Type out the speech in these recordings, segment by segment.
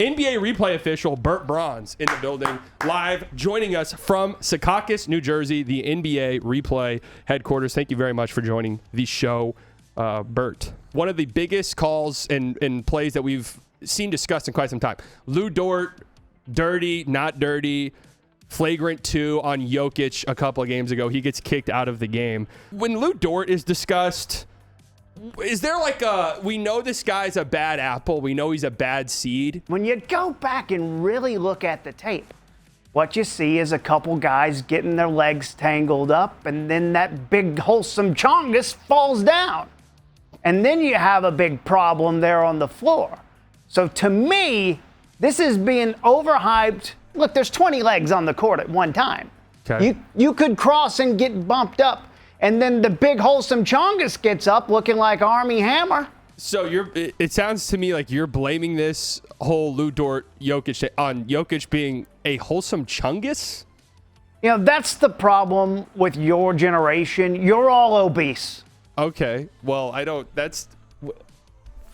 NBA replay official Burt Bronze in the building, live, joining us from Secaucus, New Jersey, the NBA replay headquarters. Thank you very much for joining the show, Burt. One of the biggest calls and plays that we've seen discussed in quite some time. Lou Dort, dirty, not dirty, flagrant 2 on Jokić a couple of games ago. He gets kicked out of the game. When Lou Dort is discussed, is there we know this guy's a bad apple. We know he's a bad seed. When you go back and really look at the tape, what you see is a couple guys getting their legs tangled up, and then that big wholesome chungus falls down. And then you have a big problem there on the floor. So to me, this is being overhyped. Look, there's 20 legs on the court at one time. Okay. You could cross and get bumped up. And then the big wholesome chungus gets up looking like Army Hammer. So it sounds to me like you're blaming this whole Lou Dort Jokić on Jokić being a wholesome chungus? You know, that's the problem with your generation. You're all obese. Okay. Well,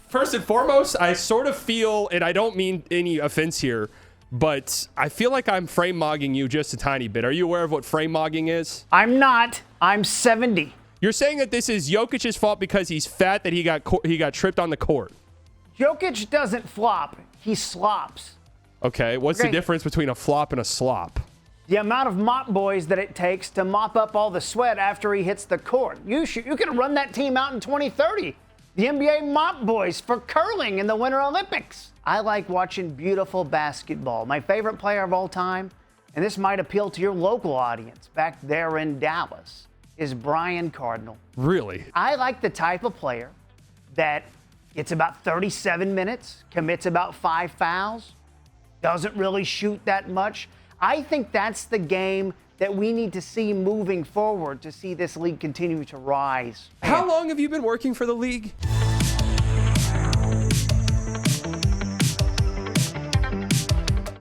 first and foremost, I sort of feel, and I don't mean any offense here, but I feel like I'm frame mogging you just a tiny bit. Are you aware of what frame mogging is? I'm not. I'm 70. You're saying that this is Jokic's fault because he's fat, that he got tripped on the court. Jokić doesn't flop. He slops. Okay. What's the difference between a flop and a slop? The amount of mop boys that it takes to mop up all the sweat after he hits the court. You could run that team out in 2030. The NBA mop boys for curling in the Winter Olympics. I like watching beautiful basketball. My favorite player of all time, and this might appeal to your local audience back there in Dallas, is Brian Cardinal. Really? I like the type of player that gets about 37 minutes, commits about 5 fouls, doesn't really shoot that much. I think that's the game that we need to see moving forward to see this league continue to rise. How long have you been working for the league?